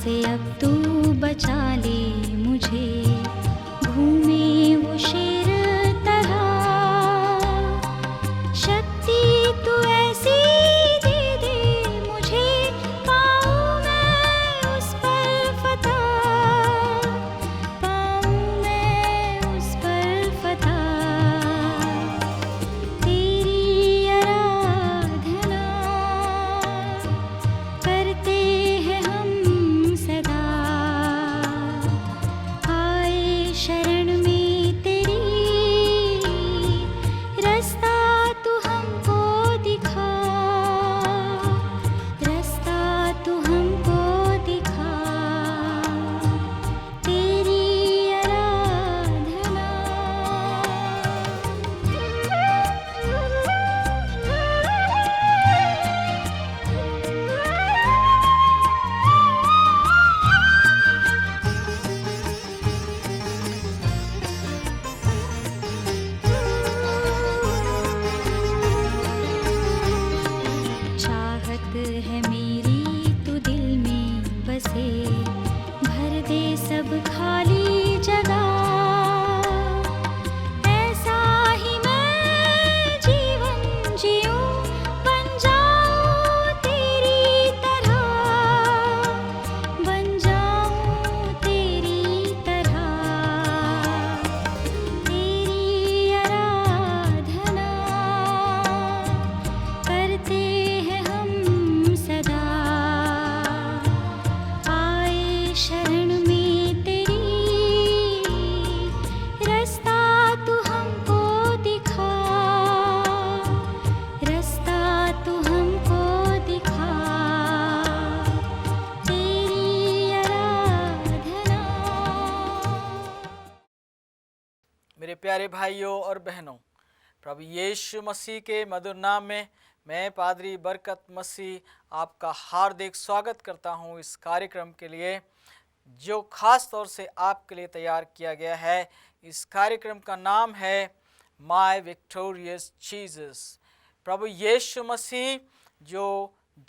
से अब तू बचा ले मुझे, घूमे वो शेर तरह। शक्ति तू ऐसी दे दे मुझे, पाऊं मैं उस पर फतह, पाऊं मैं उस पर फतह। तेरी आराधना करते हैं हम सदा, आए शरण में तेरी, रास्ता तू हमको दिखा, रास्ता तू हमको दिखा। तेरी आराधना। चाहत है मेरी तू दिल में बसे, भर दे सब खाली जगह। ऐसा ही मैं जीवन जीऊं, बन जाऊं तेरी तरह, बन जाऊं तेरी तरह। तेरी आराधना करते हैं हम सदा, आए शरण में तेरी, रास्ता तू हमको दिखा, रास्ता तू हमको दिखा। तेरी आराधना। मेरे प्यारे भाइयों और बहनों, प्रभु यीशु मसीह के मधुर नाम में मैं पादरी बरकत मसीह आपका हार्दिक स्वागत करता हूं इस कार्यक्रम के लिए, जो खास तौर से आपके लिए तैयार किया गया है। इस कार्यक्रम का नाम है माय विक्टोरियस जीसस। प्रभु यीशु मसीह जो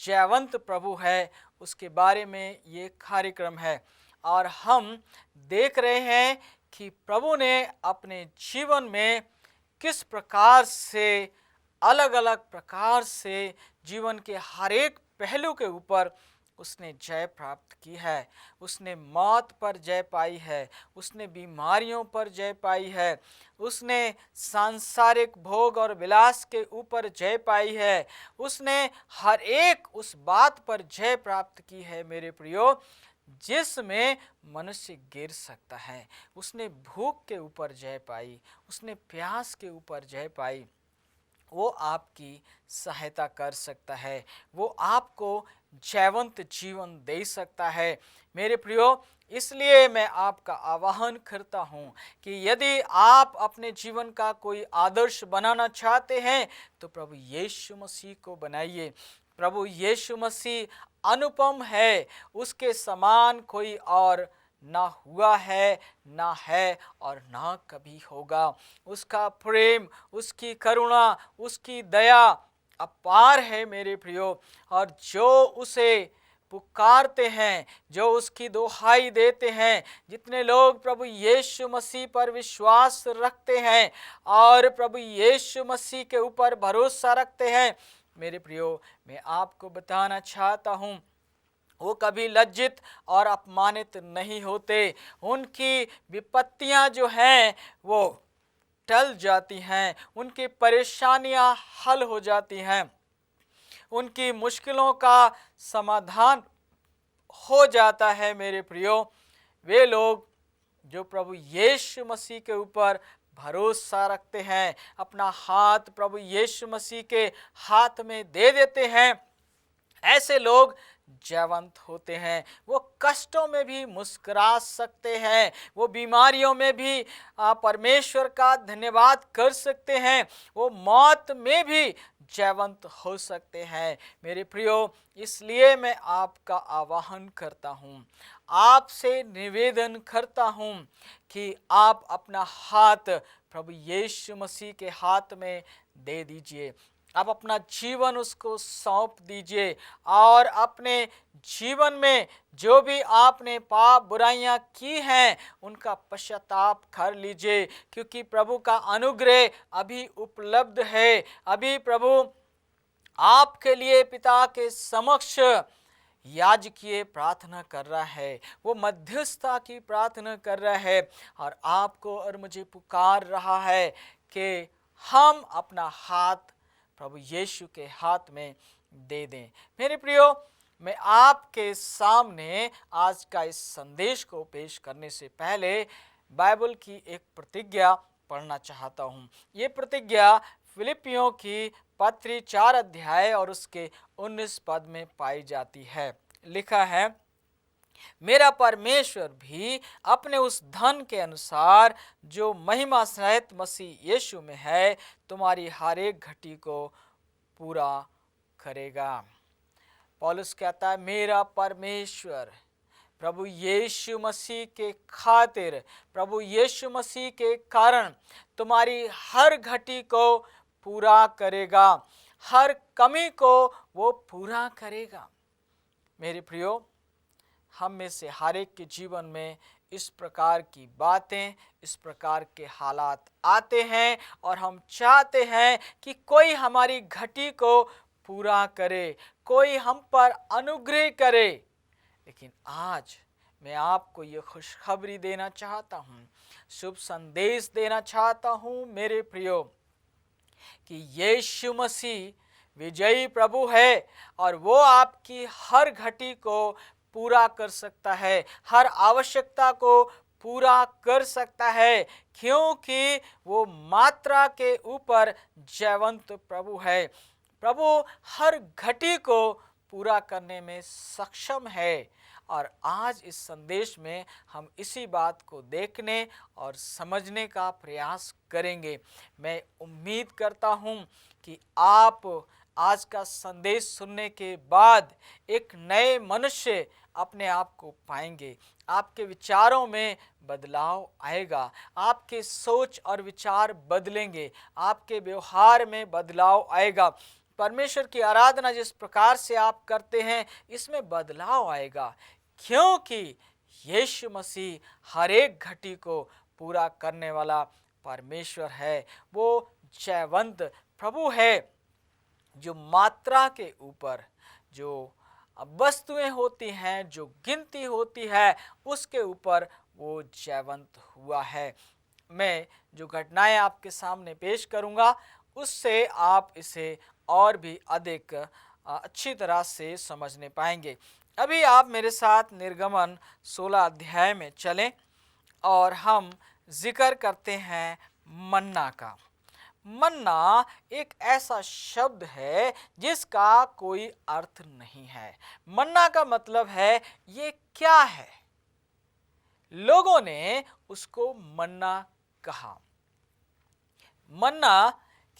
जयवंत प्रभु है, उसके बारे में ये कार्यक्रम है। और हम देख रहे हैं कि प्रभु ने अपने जीवन में किस प्रकार से, अलग अलग प्रकार से जीवन के हर एक पहलू के ऊपर उसने जय प्राप्त की है। उसने मौत पर जय पाई है, उसने बीमारियों पर जय पाई है, उसने सांसारिक भोग और विलास के ऊपर जय पाई है, उसने हर एक उस बात पर जय प्राप्त की है मेरे प्रियो, जिसमें मनुष्य गिर सकता है। उसने भूख के ऊपर जय पाई, उसने प्यास के ऊपर जय पाई। वो आपकी सहायता कर सकता है, वो आपको जयवंत जीवन दे सकता है मेरे प्रियो। इसलिए मैं आपका आह्वान करता हूँ कि यदि आप अपने जीवन का कोई आदर्श बनाना चाहते हैं तो प्रभु यीशु मसीह को बनाइए। प्रभु यीशु मसीह अनुपम है, उसके समान कोई और ना हुआ है, ना है और ना कभी होगा। उसका प्रेम, उसकी करुणा, उसकी दया अपार है मेरे प्रियो। और जो उसे पुकारते हैं, जो उसकी दुहाई देते हैं, जितने लोग प्रभु यीशु मसीह पर विश्वास रखते हैं और प्रभु यीशु मसीह के ऊपर भरोसा रखते हैं मेरे प्रियो, मैं आपको बताना चाहता हूँ, वो कभी लज्जित और अपमानित नहीं होते। उनकी विपत्तियां जो हैं वो टल जाती हैं, उनकी परेशानियां हल हो जाती हैं, उनकी मुश्किलों का समाधान हो जाता है मेरे प्रियो। वे लोग जो प्रभु यीशु मसीह के ऊपर भरोसा रखते हैं, अपना हाथ प्रभु यीशु मसीह के हाथ में दे देते हैं, ऐसे लोग जयवंत होते हैं। वो कष्टों में भी मुस्कुरा सकते हैं, वो बीमारियों में भी परमेश्वर का धन्यवाद कर सकते हैं, वो मौत में भी जयवंत हो सकते हैं मेरे प्रियो। इसलिए मैं आपका आह्वान करता हूँ, आपसे निवेदन करता हूँ कि आप अपना हाथ प्रभु यीशु मसीह के हाथ में दे दीजिए। आप अपना जीवन उसको सौंप दीजिए और अपने जीवन में जो भी आपने पाप बुराइयां की हैं उनका पश्चाताप कर लीजिए, क्योंकि प्रभु का अनुग्रह अभी उपलब्ध है। अभी प्रभु आपके लिए पिता के समक्ष याजकीय प्रार्थना कर रहा है, वो मध्यस्थता की प्रार्थना कर रहा है और आपको और मुझे पुकार रहा है कि हम अपना हाथ प्रभु यीशु के हाथ में दे दें। मेरे प्रियो, मैं आपके सामने आज का इस संदेश को पेश करने से पहले बाइबल की एक प्रतिज्ञा पढ़ना चाहता हूँ। ये प्रतिज्ञा फिलिपियों की पत्री 4 अध्याय और उसके 19 पद में पाई जाती है। लिखा है, मेरा परमेश्वर भी अपने उस धन के अनुसार जो महिमा सहित मसीह यीशु में है तुम्हारी हर एक घटी को पूरा करेगा। पौलुस कहता है, मेरा परमेश्वर प्रभु यीशु मसीह के खातिर, प्रभु यीशु मसीह के कारण तुम्हारी हर घटी को पूरा करेगा, हर कमी को वो पूरा करेगा। मेरे प्रियो, हम में से हर एक के जीवन में इस प्रकार की बातें, इस प्रकार के हालात आते हैं और हम चाहते हैं कि कोई हमारी घटी को पूरा करे, कोई हम पर अनुग्रह करे। लेकिन आज मैं आपको ये खुशखबरी देना चाहता हूँ, शुभ संदेश देना चाहता हूँ मेरे प्रियो, कि यीशु मसीह विजयी प्रभु है और वो आपकी हर घटी को पूरा कर सकता है, हर आवश्यकता को पूरा कर सकता है, क्योंकि वो मात्रा के ऊपर जयवंत प्रभु है। प्रभु हर घटी को पूरा करने में सक्षम है और आज इस संदेश में हम इसी बात को देखने और समझने का प्रयास करेंगे। मैं उम्मीद करता हूँ कि आप आज का संदेश सुनने के बाद एक नए मनुष्य अपने आप को पाएंगे, आपके विचारों में बदलाव आएगा, आपके सोच और विचार बदलेंगे, आपके व्यवहार में बदलाव आएगा। परमेश्वर की आराधना जिस प्रकार से आप करते हैं इसमें बदलाव आएगा, क्योंकि यीशु मसीह हर एक घटी को पूरा करने वाला परमेश्वर है। वो जयवंत प्रभु है, जो मात्रा के ऊपर जो वस्तुएं होती हैं, जो गिनती होती है, उसके ऊपर वो जयवंत हुआ है। मैं जो घटनाएं आपके सामने पेश करूंगा उससे आप इसे और भी अधिक अच्छी तरह से समझने पाएंगे। अभी आप मेरे साथ निर्गमन 16 अध्याय में चलें और हम जिक्र करते हैं मन्ना का। मन्ना एक ऐसा शब्द है जिसका कोई अर्थ नहीं है। मन्ना का मतलब है ये क्या है। लोगों ने उसको मन्ना कहा। मन्ना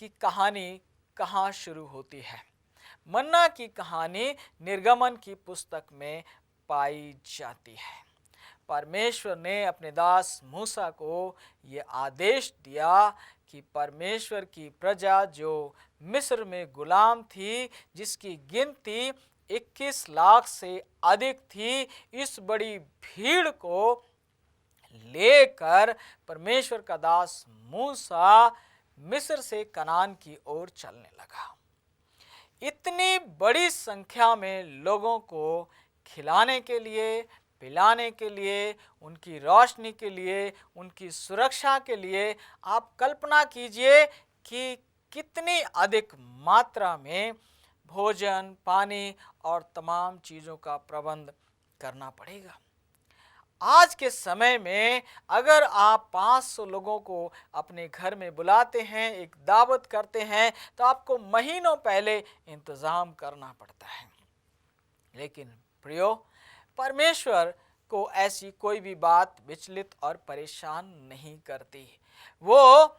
की कहानी कहाँ शुरू होती है? मन्ना की कहानी निर्गमन की पुस्तक में पाई जाती है। परमेश्वर ने अपने दास मूसा को ये आदेश दिया कि परमेश्वर की प्रजा जो मिस्र में गुलाम थी, जिसकी गिनती 21 लाख से अधिक थी, इस बड़ी भीड़ को लेकर परमेश्वर का दास मूसा मिस्र से कनान की ओर चलने लगा। इतनी बड़ी संख्या में लोगों को खिलाने के लिए, पिलाने के लिए, उनकी रोशनी के लिए, उनकी सुरक्षा के लिए आप कल्पना कीजिए कि कितनी अधिक मात्रा में भोजन, पानी और तमाम चीज़ों का प्रबंध करना पड़ेगा। आज के समय में अगर आप 500 लोगों को अपने घर में बुलाते हैं, एक दावत करते हैं, तो आपको महीनों पहले इंतज़ाम करना पड़ता है। लेकिन प्रियो, परमेश्वर को ऐसी कोई भी बात विचलित और परेशान नहीं करती। वो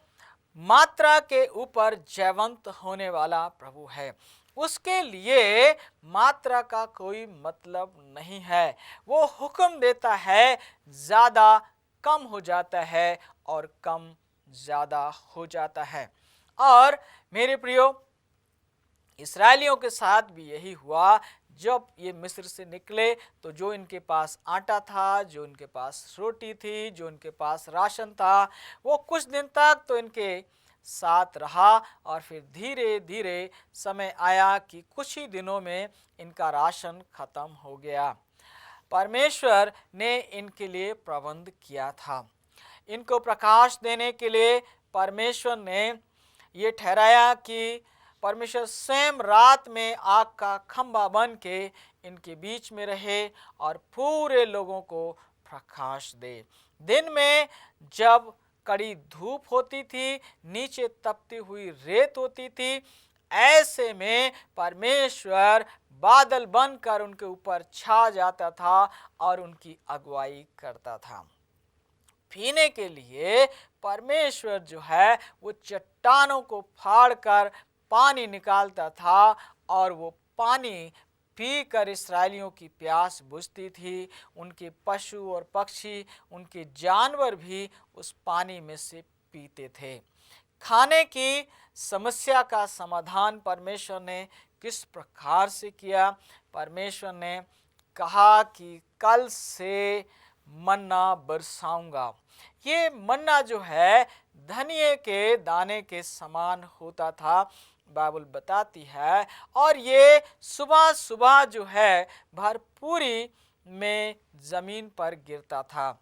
मात्रा के ऊपर जयवंत होने वाला प्रभु है। उसके लिए मात्रा का कोई मतलब नहीं है। वो हुक्म देता है, ज़्यादा कम हो जाता है और कम ज़्यादा हो जाता है। और मेरे प्रियो, इस्राएलियों के साथ भी यही हुआ। जब ये मिस्र से निकले तो जो इनके पास आटा था, जो इनके पास रोटी थी, जो इनके पास राशन था, वो कुछ दिन तक तो इनके साथ रहा और फिर धीरे धीरे समय आया कि कुछ ही दिनों में इनका राशन खत्म हो गया। परमेश्वर ने इनके लिए प्रबंध किया था। इनको प्रकाश देने के लिए परमेश्वर ने ये ठहराया कि परमेश्वर स्वयं रात में आग का खंभा बन के इनके बीच में रहे और पूरे लोगों को प्रकाश दे। दिन में जब कड़ी धूप होती थी, नीचे तपती हुई रेत होती थी, ऐसे में परमेश्वर बादल बनकर उनके ऊपर छा जाता था और उनकी अगुवाई करता था। पीने के लिए परमेश्वर जो है वो चट्टानों को फाड़कर पानी निकालता था और वो पानी पीकर इस्राएलियों की प्यास बुझती थी। उनके पशु और पक्षी, उनके जानवर भी उस पानी में से पीते थे। खाने की समस्या का समाधान परमेश्वर ने किस प्रकार से किया? परमेश्वर ने कहा कि कल से मन्ना बरसाऊंगा। ये मन्ना जो है धनिये के दाने के समान होता था, बाइबल बताती है, और ये सुबह सुबह जो है भरपूरी में जमीन पर गिरता था।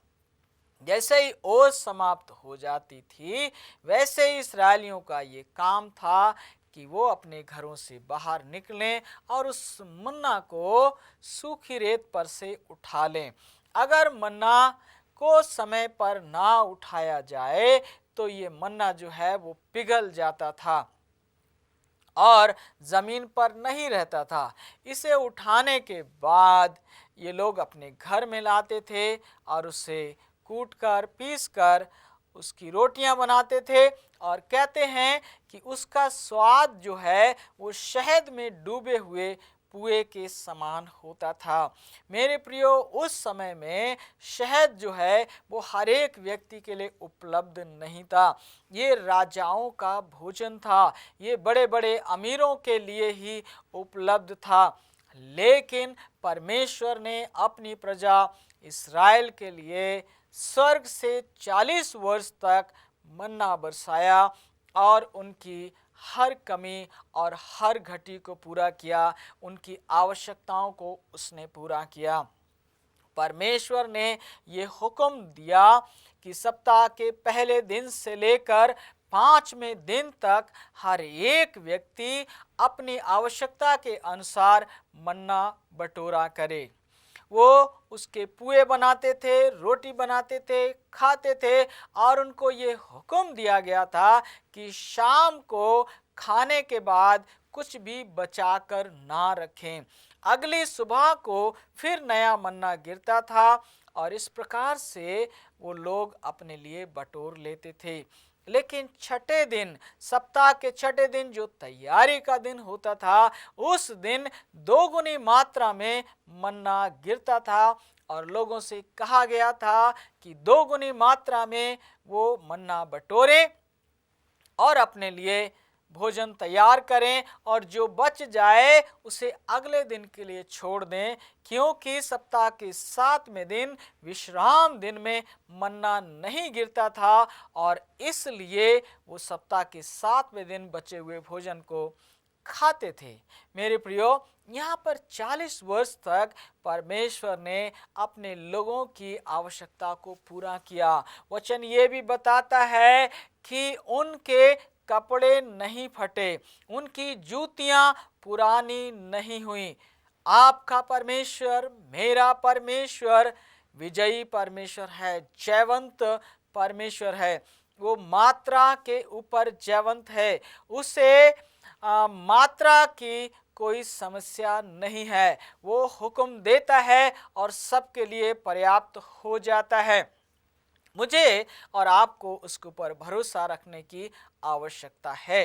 जैसे ही ओस समाप्त हो जाती थी, वैसे ही इस्राएलियों का ये काम था कि वो अपने घरों से बाहर निकलें और उस मन्ना को सूखी रेत पर से उठा लें। अगर मन्ना को समय पर ना उठाया जाए तो ये मन्ना जो है वो पिघल जाता था और जमीन पर नहीं रहता था। इसे उठाने के बाद ये लोग अपने घर में लाते थे और उसे कूटकर पीसकर उसकी रोटियां बनाते थे और कहते हैं कि उसका स्वाद जो है वो शहद में डूबे हुए पुए के समान होता था। मेरे प्रियो, उस समय में शहद जो है वो हर एक व्यक्ति के लिए उपलब्ध नहीं था। ये राजाओं का भोजन था, ये बड़े बड़े अमीरों के लिए ही उपलब्ध था। लेकिन परमेश्वर ने अपनी प्रजा इस्राएल के लिए स्वर्ग से 40 वर्ष तक मन्ना बरसाया और उनकी हर कमी और हर घटी को पूरा किया। उनकी आवश्यकताओं को उसने पूरा किया। परमेश्वर ने ये हुक्म दिया कि सप्ताह के पहले दिन से लेकर 5वें दिन तक हर एक व्यक्ति अपनी आवश्यकता के अनुसार मन्ना बटोरा करे। वो उसके पुए बनाते थे, रोटी बनाते थे, खाते थे और उनको ये हुक्म दिया गया था कि शाम को खाने के बाद कुछ भी बचाकर ना रखें। अगली सुबह को फिर नया मन्ना गिरता था और इस प्रकार से वो लोग अपने लिए बटोर लेते थे। लेकिन छठे दिन, सप्ताह के छठे दिन जो तैयारी का दिन होता था, उस दिन दोगुनी मात्रा में मन्ना गिरता था और लोगों से कहा गया था कि दोगुनी मात्रा में वो मन्ना बटोरें और अपने लिए भोजन तैयार करें और जो बच जाए उसे अगले दिन के लिए छोड़ दें, क्योंकि सप्ताह के 7वें दिन विश्राम दिन में मन्ना नहीं गिरता था और इसलिए वो सप्ताह के 7वें दिन बचे हुए भोजन को खाते थे। मेरे प्रियो, यहाँ पर 40 वर्ष तक परमेश्वर ने अपने लोगों की आवश्यकता को पूरा किया। वचन ये भी बताता है कि उनके कपड़े नहीं फटे, उनकी जूतियां पुरानी नहीं हुई। आपका परमेश्वर, मेरा परमेश्वर विजयी परमेश्वर है, जयवंत परमेश्वर है। वो मात्रा के ऊपर जयवंत है। उसे मात्रा की कोई समस्या नहीं है। वो हुक्म देता है और सबके लिए पर्याप्त हो जाता है। मुझे और आपको उसके ऊपर भरोसा रखने की आवश्यकता है।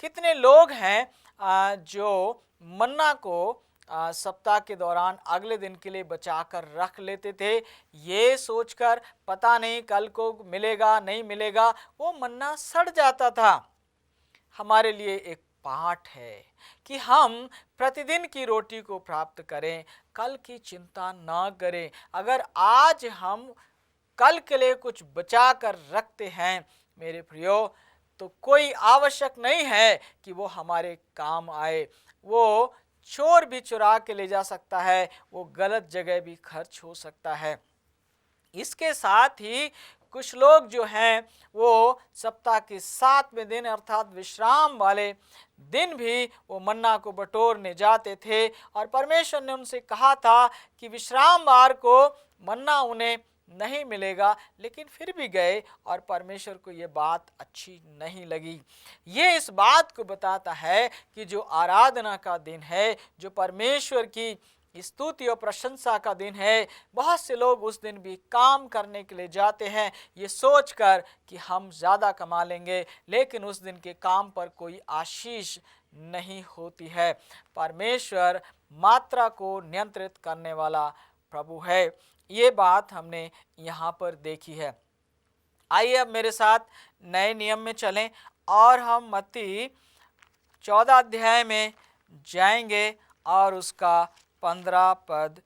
कितने लोग हैं जो मन्ना को सप्ताह के दौरान अगले दिन के लिए बचाकर रख लेते थे, ये सोचकर पता नहीं कल को मिलेगा नहीं मिलेगा। वो मन्ना सड़ जाता था। हमारे लिए एक पाठ है कि हम प्रतिदिन की रोटी को प्राप्त करें, कल की चिंता ना करें। अगर आज हम कल के लिए कुछ बचा कर रखते हैं मेरे प्रियो, तो कोई आवश्यक नहीं है कि वो हमारे काम आए। वो चोर भी चुरा के ले जा सकता है, वो गलत जगह भी खर्च हो सकता है। इसके साथ ही कुछ लोग जो हैं वो सप्ताह के 7वें दिन अर्थात विश्राम वाले दिन भी वो मन्ना को बटोरने जाते थे, और परमेश्वर ने उनसे कहा था कि विश्रामवार को मन्ना उन्हें नहीं मिलेगा, लेकिन फिर भी गए और परमेश्वर को ये बात अच्छी नहीं लगी। ये इस बात को बताता है कि जो आराधना का दिन है, जो परमेश्वर की स्तुति और प्रशंसा का दिन है, बहुत से लोग उस दिन भी काम करने के लिए जाते हैं ये सोचकर कि हम ज़्यादा कमा लेंगे, लेकिन उस दिन के काम पर कोई आशीष नहीं होती है। परमेश्वर मात्रा को नियंत्रित करने वाला प्रभु है, ये बात हमने यहाँ पर देखी है। आइए अब मेरे साथ नए नियम में चलें और हम मत्ती 14 अध्याय में जाएंगे और उसका 15 पद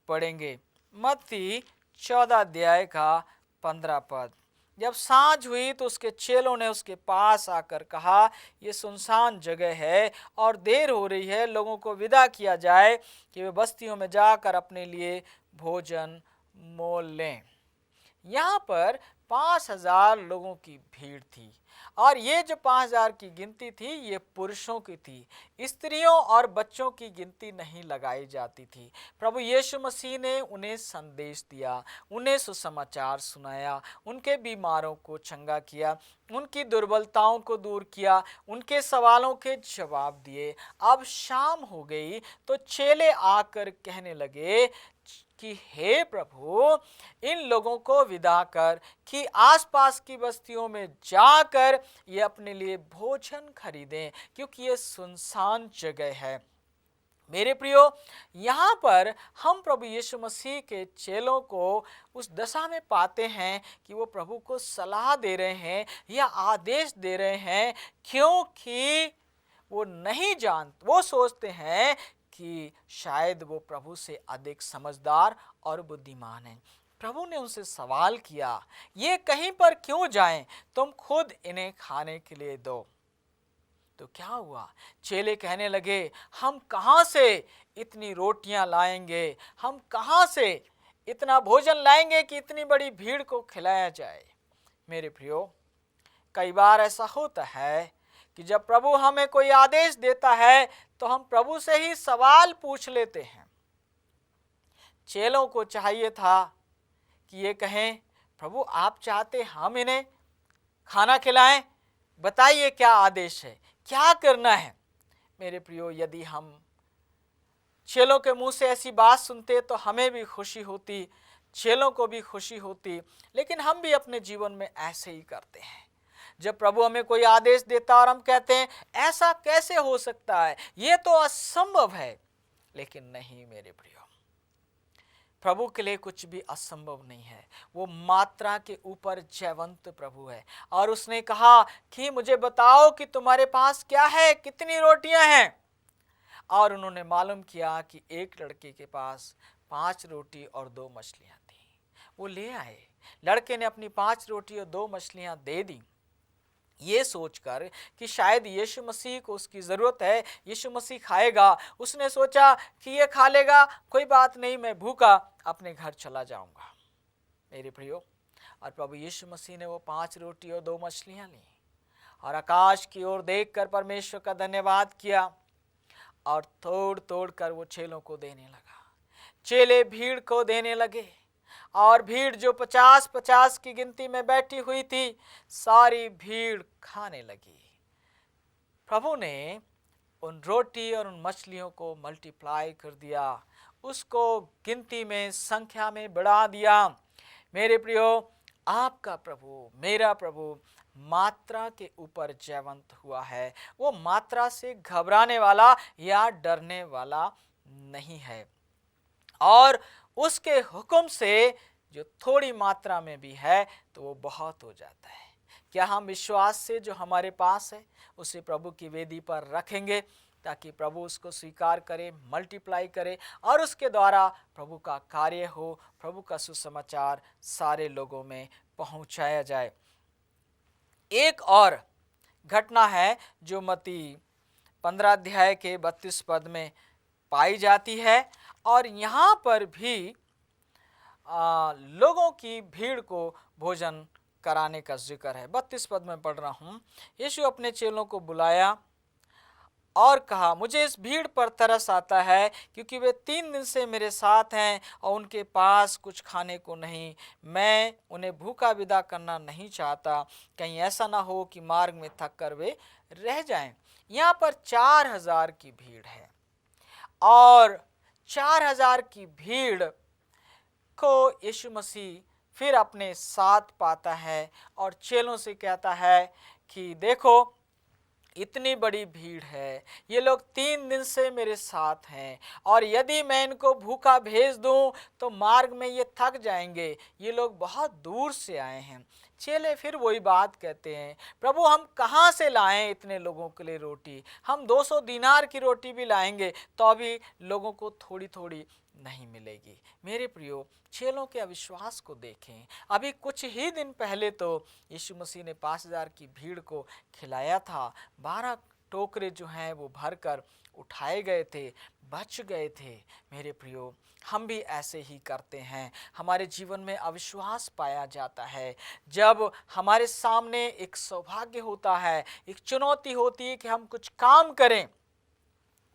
पढ़ेंगे। मत्ती 14 अध्याय का 15 पद। जब सांझ हुई तो उसके चेलों ने उसके पास आकर कहा, ये सुनसान जगह है और देर हो रही है, लोगों को विदा किया जाए कि वे बस्तियों में जाकर अपने लिए भोजन मोल लें। यहाँ पर 5000 लोगों की भीड़ थी, और ये जो 5000 की गिनती थी ये पुरुषों की थी, स्त्रियों और बच्चों की गिनती नहीं लगाई जाती थी। प्रभु यीशु मसीह ने उन्हें संदेश दिया, उन्हें सुसमाचार सुनाया, उनके बीमारों को चंगा किया, उनकी दुर्बलताओं को दूर किया, उनके सवालों के जवाब दिए। अब शाम हो गई तो चेले आकर कहने लगे कि हे प्रभु, इन लोगों को विदा कर कि आसपास की बस्तियों में जाकर ये अपने लिए भोजन खरीदें, क्योंकि ये सुनसान जगह है। मेरे प्रियो, यहाँ पर हम प्रभु यीशु मसीह के चेलों को उस दशा में पाते हैं कि वो प्रभु को सलाह दे रहे हैं या आदेश दे रहे हैं, क्योंकि वो सोचते हैं कि शायद वो प्रभु से अधिक समझदार और बुद्धिमान हैं। प्रभु ने उनसे सवाल किया, ये कहीं पर क्यों जाएं, तुम खुद इन्हें खाने के लिए दो। तो क्या हुआ? चेले कहने लगे, हम कहाँ से इतनी रोटियां लाएंगे, हम कहाँ से इतना भोजन लाएंगे कि इतनी बड़ी भीड़ को खिलाया जाए। मेरे प्रियो, कई बार ऐसा होता है कि जब प्रभु हमें कोई आदेश देता है तो हम प्रभु से ही सवाल पूछ लेते हैं। चेलों को चाहिए था कि ये कहें, प्रभु आप चाहते हम इन्हें खाना खिलाएं, बताइए क्या आदेश है, क्या करना है। मेरे प्रियो, यदि हम चेलों के मुंह से ऐसी बात सुनते तो हमें भी खुशी होती, चेलों को भी खुशी होती, लेकिन हम भी अपने जीवन में ऐसे ही करते हैं। जब प्रभु हमें कोई आदेश देता और हम कहते हैं ऐसा कैसे हो सकता है, ये तो असंभव है। लेकिन नहीं मेरे प्रियो, प्रभु के लिए कुछ भी असंभव नहीं है। वो मात्रा के ऊपर जयवंत प्रभु है, और उसने कहा कि मुझे बताओ कि तुम्हारे पास क्या है, कितनी रोटियां हैं। और उन्होंने मालूम किया कि एक लड़के के पास 5 रोटी और 2 मछलियां थी। वो ले आए, लड़के ने अपनी 5 रोटी और 2 मछलियां दे दी, ये सोचकर कि शायद यीशु मसीह को उसकी ज़रूरत है, यीशु मसीह खाएगा। उसने सोचा कि ये खा लेगा, कोई बात नहीं, मैं भूखा अपने घर चला जाऊंगा। मेरे प्रियो, और प्रभु यीशु मसीह ने वो 5 रोटी और 2 मछलियां ली और आकाश की ओर देखकर परमेश्वर का धन्यवाद किया और तोड़ तोड़ कर वो चेलों को देने लगा। चेले भीड़ को देने लगे, और भीड़ जो 50-50 की गिनती में बैठी हुई थी, सारी भीड़ खाने लगी। प्रभु ने उन रोटी और उन मछलियों को मल्टीप्लाई कर दिया, उसको गिनती में, संख्या में बढ़ा दिया। मेरे प्रियो, आपका प्रभु, मेरा प्रभु मात्रा के ऊपर जयवंत हुआ है। वो मात्रा से घबराने वाला या डरने वाला नहीं है, और उसके हुक्म से जो थोड़ी मात्रा में भी है तो वो बहुत हो जाता है। क्या हम विश्वास से जो हमारे पास है उसे प्रभु की वेदी पर रखेंगे, ताकि प्रभु उसको स्वीकार करे, मल्टीप्लाई करे और उसके द्वारा प्रभु का कार्य हो, प्रभु का सुसमाचार सारे लोगों में पहुंचाया जाए। एक और घटना है जो मत्ती 15 अध्याय के 32 पद में पाई जाती है, और यहाँ पर भी लोगों की भीड़ को भोजन कराने का जिक्र है। 32 पद में पढ़ रहा हूँ। यीशु अपने चेलों को बुलाया और कहा, मुझे इस भीड़ पर तरस आता है, क्योंकि वे 3 दिन से मेरे साथ हैं और उनके पास कुछ खाने को नहीं। मैं उन्हें भूखा विदा करना नहीं चाहता, कहीं ऐसा ना हो कि मार्ग में थक कर वे रह जाएं। यहाँ पर 4000 की भीड़ है, और 4000 की भीड़ को यीशु मसीह फिर अपने साथ पाता है और चेलों से कहता है कि देखो, इतनी बड़ी भीड़ है, ये लोग 3 दिन से मेरे साथ हैं, और यदि मैं इनको भूखा भेज दूं तो मार्ग में ये थक जाएंगे, ये लोग बहुत दूर से आए हैं। चेले फिर वही बात कहते हैं, प्रभु हम कहाँ से लाएं इतने लोगों के लिए रोटी? हम 200 दीनार की रोटी भी लाएंगे तो अभी लोगों को थोड़ी थोड़ी नहीं मिलेगी। मेरे प्रियो, चेलों के अविश्वास को देखें। अभी कुछ ही दिन पहले तो यीशु मसीह ने 5000 की भीड़ को खिलाया था। 12 टोकरे जो हैं वो भरकर उठाए गए थे, बच गए थे। मेरे प्रियो, हम भी ऐसे ही करते हैं। हमारे जीवन में अविश्वास पाया जाता है जब हमारे सामने एक सौभाग्य होता है, एक चुनौती होती है कि हम कुछ काम करें।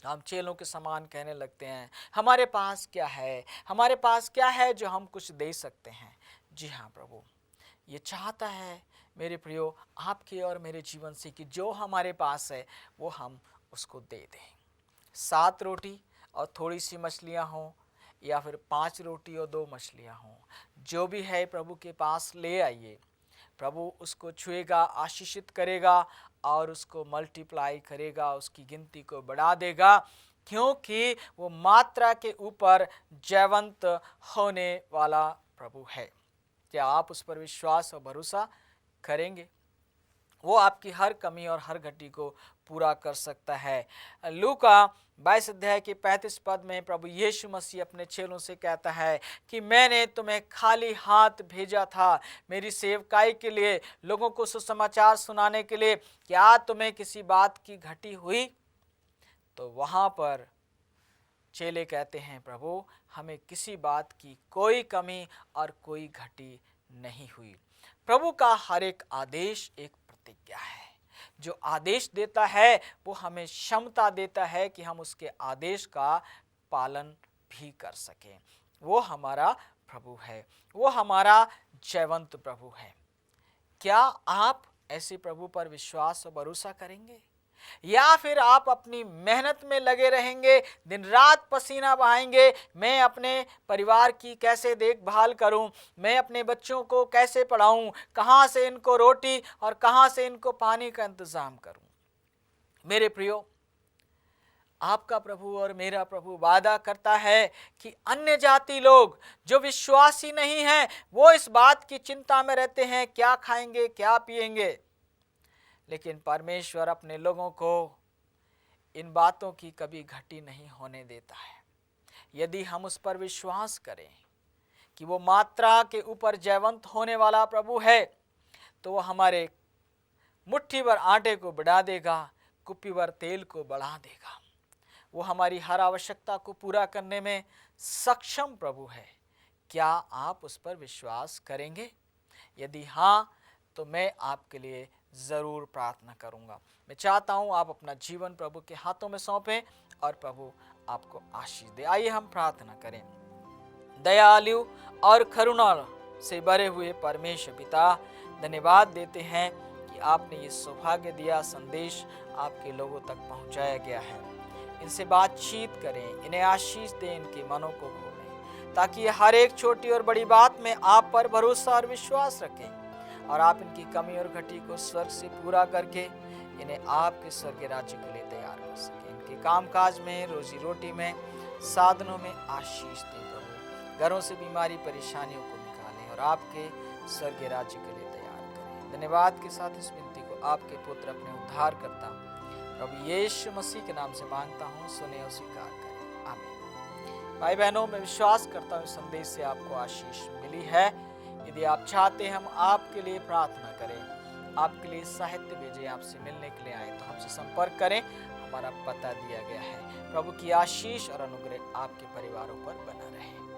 हम चेलों के समान कहने लगते हैं, हमारे पास क्या है, हमारे पास क्या है जो हम कुछ दे सकते हैं। जी हाँ, प्रभु ये चाहता है मेरे प्रियो आपके और मेरे जीवन से कि जो हमारे पास है वो हम उसको दे दें। 7 रोटी और थोड़ी सी मछलियाँ हों, या फिर 5 रोटी और 2 मछलियाँ हों, जो भी है प्रभु के पास ले आइए। प्रभु उसको छुएगा, आशीषित करेगा और उसको मल्टीप्लाई करेगा, उसकी गिनती को बढ़ा देगा, क्योंकि वो मात्रा के ऊपर जयवंत होने वाला प्रभु है। क्या आप उस पर विश्वास और भरोसा करेंगे? वो आपकी हर कमी और हर घटी को पूरा कर सकता है। लूका 22 अध्याय के 35 पद में प्रभु यीशु मसीह अपने चेलों से कहता है कि मैंने तुम्हें खाली हाथ भेजा था मेरी सेवकाई के लिए, लोगों को सुसमाचार सुनाने के लिए। क्या तुम्हें किसी बात की घटी हुई? तो वहां पर चेले कहते हैं, प्रभु हमें किसी बात की कोई कमी और कोई घटी नहीं हुई। प्रभु का हर एक आदेश एक प्रतिज्ञा है। जो आदेश देता है वो हमें क्षमता देता है कि हम उसके आदेश का पालन भी कर सकें। वो हमारा प्रभु है, वो हमारा जयवंत प्रभु है। क्या आप ऐसे प्रभु पर विश्वास और भरोसा करेंगे, या फिर आप अपनी मेहनत में लगे रहेंगे, दिन रात पसीना बहाएंगे, मैं अपने परिवार की कैसे देखभाल करूं, मैं अपने बच्चों को कैसे पढ़ाऊं, कहां से इनको रोटी और कहां से इनको पानी का इंतजाम करूं? मेरे प्रियो, आपका प्रभु और मेरा प्रभु वादा करता है कि अन्य जाति लोग जो विश्वासी नहीं हैं वो इस बात की चिंता में रहते हैं क्या खाएंगे, क्या पिएंगे, लेकिन परमेश्वर अपने लोगों को इन बातों की कभी घटी नहीं होने देता है। यदि हम उस पर विश्वास करें कि वो मात्रा के ऊपर जयवंत होने वाला प्रभु है, तो वो हमारे मुट्ठी भर आटे को बढ़ा देगा, कुप्पी भर तेल को बढ़ा देगा। वो हमारी हर आवश्यकता को पूरा करने में सक्षम प्रभु है। क्या आप उस पर विश्वास करेंगे? यदि हाँ, तो मैं आपके लिए ज़रूर प्रार्थना करूंगा। मैं चाहता हूं आप अपना जीवन प्रभु के हाथों में सौंपें और प्रभु आपको आशीष दे। आइए हम प्रार्थना करें। दयालु और करुणा से भरे हुए परमेश्वर पिता, धन्यवाद देते हैं कि आपने ये सौभाग्य दिया, संदेश आपके लोगों तक पहुंचाया गया है। इनसे बातचीत करें, इन्हें आशीष दें, इनके मनों को खोलें, ताकि ये हर एक छोटी और बड़ी बात में आप पर भरोसा और विश्वास रखें, और आप इनकी कमी और घटी को स्वर्ग से पूरा करके इन्हें आपके स्वर्गीय राज्य के लिए तैयार कर सकें। इनके कामकाज में, रोजी रोटी में, साधनों में आशीष दें प्रभु। घरों से बीमारी परेशानियों को निकालें और आपके स्वर्गीय राज्य के लिए तैयार करें। धन्यवाद के साथ इस विनती को आपके पुत्र अपने उद्धार करता प्रभु यीशु मसीह के नाम से मांगता हूँ, सुने और स्वीकार करें, आमीन। भाई बहनों, मैं विश्वास करता हूँ इस संदेश से आपको आशीष मिली है। यदि आप चाहते हैं हम आपके लिए प्रार्थना करें, आपके लिए साहित्य भेजें, आपसे मिलने के लिए आए, तो हमसे संपर्क करें। हमारा पता दिया गया है। प्रभु की आशीष और अनुग्रह आपके परिवारों पर बना रहे।